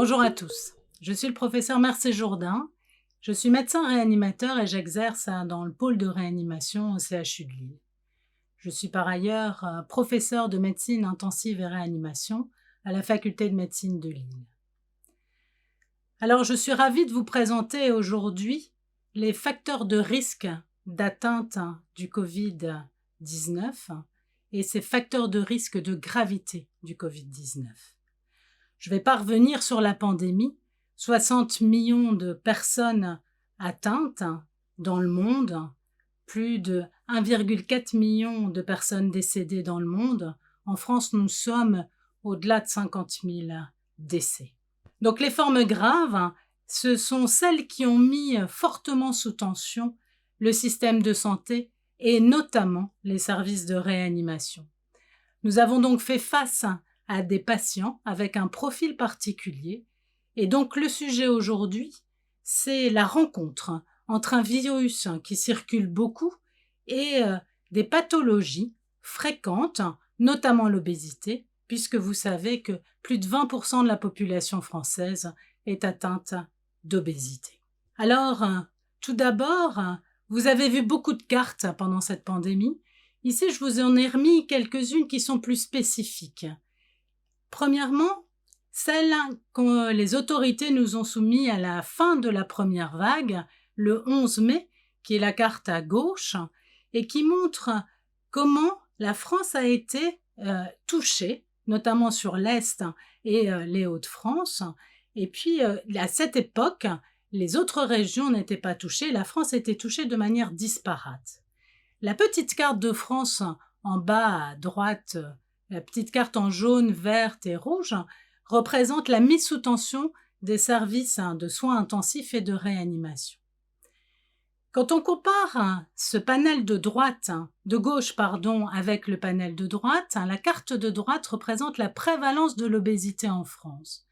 Bonjour à tous, je suis le professeur Mercé Jourdain, je suis médecin réanimateur et j'exerce dans le pôle de réanimation au CHU de Lille. Je suis par ailleurs professeur de médecine intensive et réanimation à la faculté de médecine de Lille. Alors je suis ravie de vous présenter aujourd'hui les facteurs de risque d'atteinte du Covid-19 et ces facteurs de risque de gravité du Covid-19. Je vais pas revenir sur la pandémie, 60 millions de personnes atteintes dans le monde, plus de 1,4 million de personnes décédées dans le monde. En France, nous sommes au-delà de 50 000 décès. Donc les formes graves, ce sont celles qui ont mis fortement sous tension le système de santé et notamment les services de réanimation. Nous avons donc fait face à des patients avec un profil particulier. Et donc le sujet aujourd'hui, c'est la rencontre entre un virus qui circule beaucoup et des pathologies fréquentes, notamment l'obésité, puisque vous savez que plus de 20% de la population française est atteinte d'obésité. Alors, tout d'abord, vous avez vu beaucoup de cartes pendant cette pandémie. Ici, je vous en ai remis quelques-unes qui sont plus spécifiques. Premièrement, celles que les autorités nous ont soumises à la fin de la première vague, le 11 mai, qui est la carte à gauche, et qui montre comment la France a été touchée, notamment sur l'Est et les Hauts-de-France. Et puis, à cette époque, les autres régions n'étaient pas touchées, la France était touchée de manière disparate. La petite carte de France en bas à droite, la petite carte en jaune, verte et rouge, représente la mise sous tension des services de soins intensifs et de réanimation. Quand on compare ce panel de gauche, avec le panel de droite, la carte de droite représente la prévalence de l'obésité en France.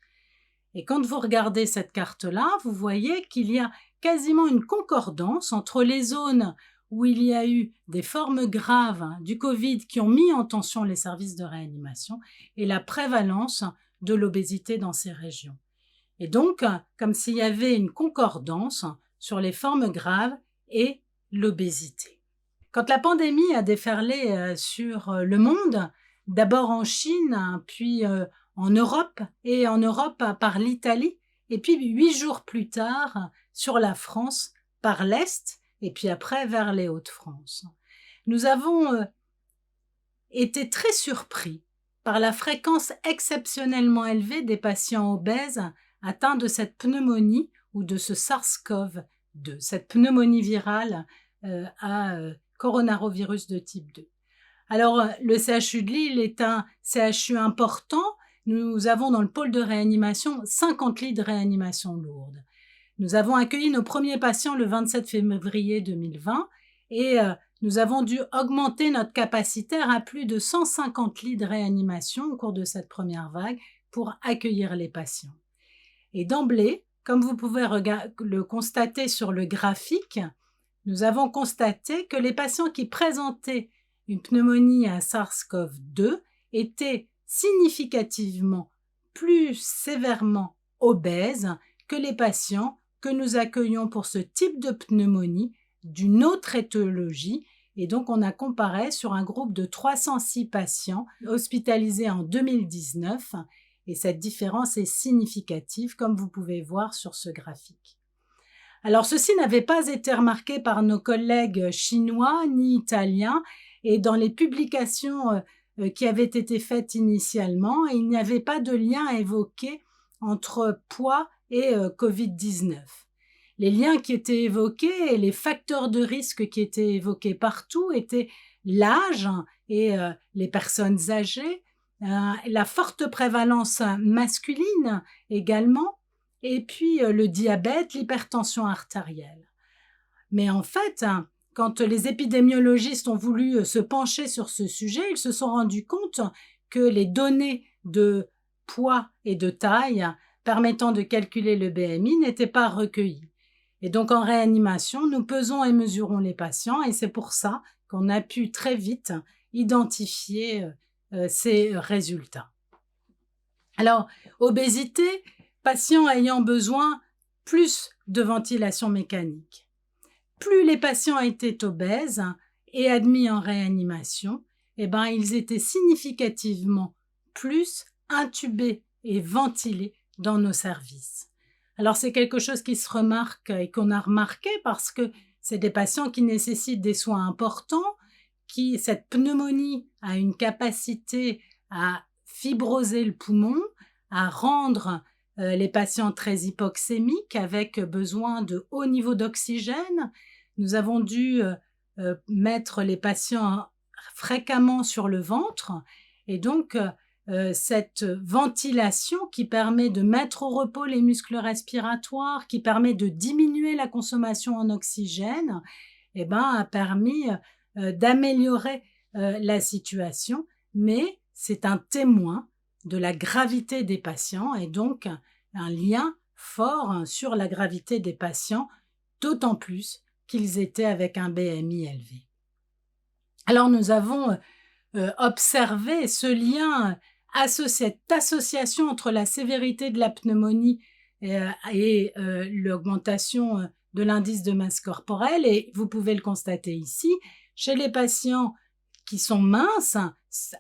Et quand vous regardez cette carte-là, vous voyez qu'il y a quasiment une concordance entre les zones où il y a eu des formes graves du Covid qui ont mis en tension les services de réanimation et la prévalence de l'obésité dans ces régions. Et donc, comme s'il y avait une concordance sur les formes graves et l'obésité. Quand la pandémie a déferlé sur le monde, d'abord en Chine, puis en Europe, et en Europe par l'Italie, et puis 8 jours plus tard sur la France par l'Est, et puis après vers les Hauts-de-France. Nous avons été très surpris par la fréquence exceptionnellement élevée des patients obèses atteints de cette pneumonie ou de ce SARS-CoV-2, cette pneumonie virale à coronavirus de type 2. Alors, le CHU de Lille est un CHU important. Nous avons dans le pôle de réanimation 50 lits de réanimation lourde. Nous avons accueilli nos premiers patients le 27 février 2020 et nous avons dû augmenter notre capacitaire à plus de 150 lits de réanimation au cours de cette première vague pour accueillir les patients. Et d'emblée, comme vous pouvez le constater sur le graphique, nous avons constaté que les patients qui présentaient une pneumonie à SARS-CoV-2 étaient significativement plus sévèrement obèses que les patients que nous accueillons pour ce type de pneumonie d'une autre étiologie. Et donc, on a comparé sur un groupe de 306 patients hospitalisés en 2019 et cette différence est significative, comme vous pouvez voir sur ce graphique. Alors, ceci n'avait pas été remarqué par nos collègues chinois ni italiens et dans les publications qui avaient été faites initialement, il n'y avait pas de lien évoqué entre poids et Covid-19. Les liens qui étaient évoqués et les facteurs de risque qui étaient évoqués partout étaient l'âge et les personnes âgées, la forte prévalence masculine également, et puis le diabète, l'hypertension artérielle. Mais en fait, quand les épidémiologistes ont voulu se pencher sur ce sujet, ils se sont rendus compte que les données de poids et de taille permettant de calculer le BMI n'étaient pas recueillies. Et donc en réanimation, nous pesons et mesurons les patients et c'est pour ça qu'on a pu très vite identifier ces résultats. Alors, obésité, patients ayant besoin plus de ventilation mécanique. Plus les patients étaient obèses et admis en réanimation, ils étaient significativement plus intubés et ventilés dans nos services. Alors c'est quelque chose qui se remarque et qu'on a remarqué parce que c'est des patients qui nécessitent des soins importants, cette pneumonie a une capacité à fibroser le poumon, à rendre les patients très hypoxémiques avec besoin de haut niveau d'oxygène. Nous avons dû mettre les patients fréquemment sur le ventre et donc cette ventilation qui permet de mettre au repos les muscles respiratoires, qui permet de diminuer la consommation en oxygène, a permis d'améliorer la situation, mais c'est un témoin de la gravité des patients et donc un lien fort sur la gravité des patients, d'autant plus qu'ils étaient avec un BMI élevé. Alors nous avons observé ce lien, cette association entre la sévérité de la pneumonie et l'augmentation de l'indice de masse corporelle, et vous pouvez le constater ici, chez les patients qui sont minces,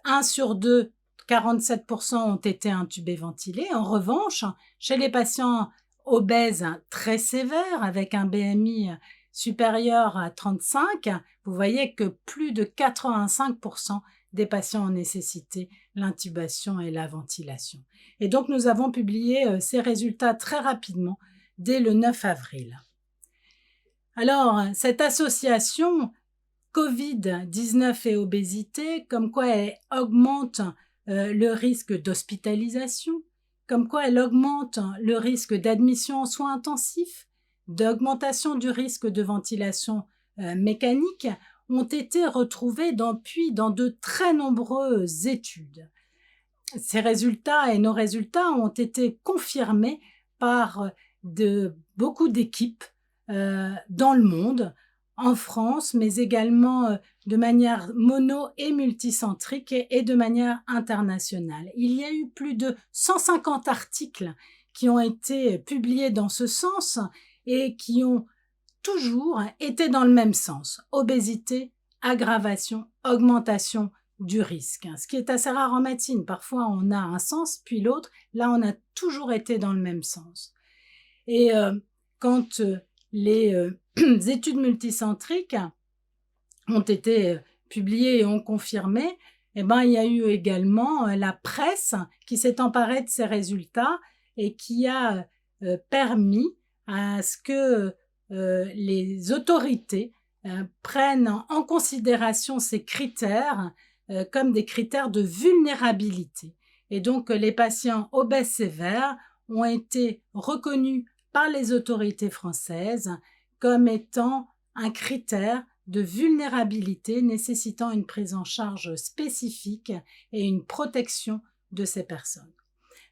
1 sur 2, 47% ont été intubés ventilés. En revanche, chez les patients obèses très sévères avec un BMI supérieur à 35, vous voyez que plus de 85% des patients ont nécessité l'intubation et la ventilation. Et donc nous avons publié ces résultats très rapidement dès le 9 avril. Alors, cette association Covid-19 et obésité, comme quoi elle augmente le risque d'hospitalisation, comme quoi elle augmente le risque d'admission en soins intensifs, d'augmentation du risque de ventilation mécanique, ont été retrouvés dans de très nombreuses études. Ces résultats et nos résultats ont été confirmés par beaucoup d'équipes dans le monde, en France, mais également de manière mono et multicentrique et de manière internationale. Il y a eu plus de 150 articles qui ont été publiés dans ce sens et qui ont toujours été dans le même sens. Obésité, aggravation, augmentation du risque. Ce qui est assez rare en médecine. Parfois, on a un sens, puis l'autre. Là, on a toujours été dans le même sens. Et quand les études multicentriques ont été publiées et ont confirmé, il y a eu également la presse qui s'est emparée de ces résultats et qui a permis à ce que les autorités prennent en considération ces critères comme des critères de vulnérabilité. Et donc, les patients obèses sévères ont été reconnus par les autorités françaises comme étant un critère de vulnérabilité nécessitant une prise en charge spécifique et une protection de ces personnes.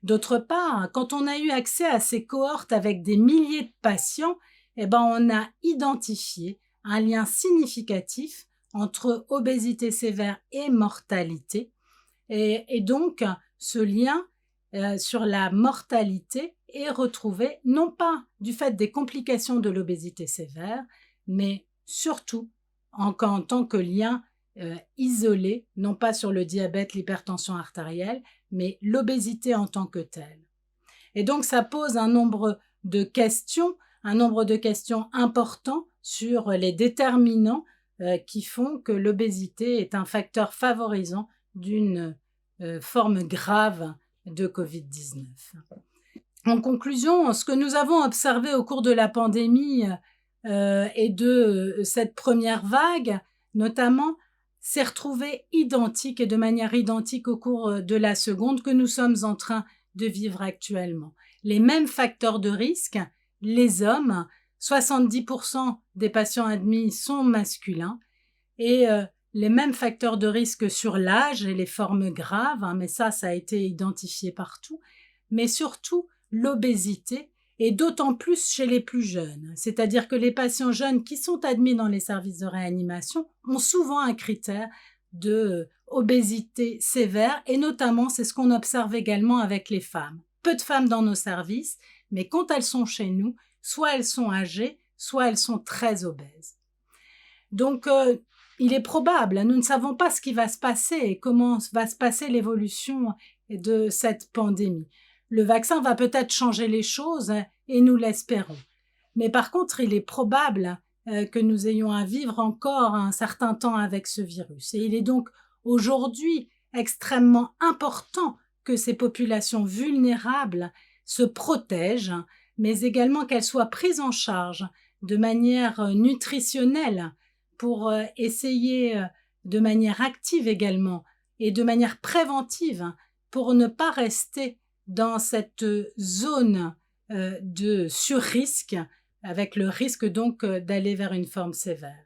D'autre part, quand on a eu accès à ces cohortes avec des milliers de patients, on a identifié un lien significatif entre obésité sévère et mortalité. Et donc, ce lien sur la mortalité est retrouvé non pas du fait des complications de l'obésité sévère, mais surtout en tant que lien isolé, non pas sur le diabète, l'hypertension artérielle, mais l'obésité en tant que telle. Et donc, ça pose un nombre de questions importants sur les déterminants qui font que l'obésité est un facteur favorisant d'une forme grave de Covid-19. En conclusion, ce que nous avons observé au cours de la pandémie et de cette première vague, notamment, s'est retrouvé identique et de manière identique au cours de la seconde que nous sommes en train de vivre actuellement. Les mêmes facteurs de risque, les hommes, 70% des patients admis sont masculins, et les mêmes facteurs de risque sur l'âge et les formes graves, mais ça a été identifié partout, mais surtout l'obésité, et d'autant plus chez les plus jeunes. C'est-à-dire que les patients jeunes qui sont admis dans les services de réanimation ont souvent un critère de obésité sévère, et notamment c'est ce qu'on observe également avec les femmes. peu de femmes dans nos services, mais quand elles sont chez nous, soit elles sont âgées, soit elles sont très obèses. Donc, il est probable, nous ne savons pas ce qui va se passer et comment va se passer l'évolution de cette pandémie. Le vaccin va peut-être changer les choses et nous l'espérons. Mais par contre, il est probable que nous ayons à vivre encore un certain temps avec ce virus. Et il est donc aujourd'hui extrêmement important que ces populations vulnérables se protègent, mais également qu'elles soient prises en charge de manière nutritionnelle pour essayer de manière active également et de manière préventive pour ne pas rester dans cette zone de surrisque, avec le risque donc d'aller vers une forme sévère.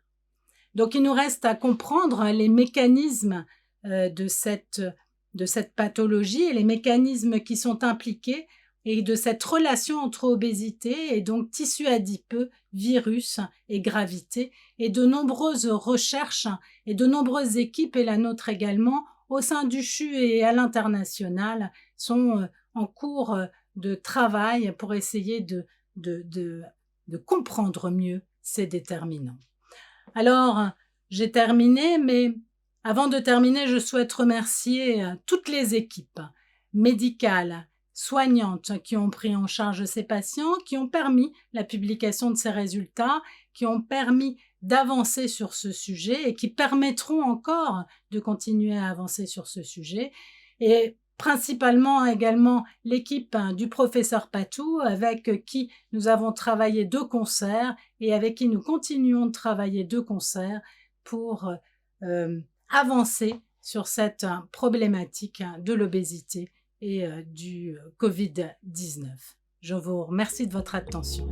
Donc il nous reste à comprendre les mécanismes de cette pathologie et les mécanismes qui sont impliqués et de cette relation entre obésité et donc tissu adipeux, virus et gravité, et de nombreuses recherches et de nombreuses équipes, et la nôtre également, au sein du CHU et à l'international, sont en cours de travail pour essayer de comprendre mieux ces déterminants. Alors, j'ai terminé, mais avant de terminer, je souhaite remercier toutes les équipes médicales, soignantes qui ont pris en charge ces patients, qui ont permis la publication de ces résultats, qui ont permis d'avancer sur ce sujet et qui permettront encore de continuer à avancer sur ce sujet. Et principalement également l'équipe du professeur Patou, avec qui nous avons travaillé de concert et avec qui nous continuons de travailler de concert pour avancer sur cette problématique de l'obésité et du Covid-19. Je vous remercie de votre attention.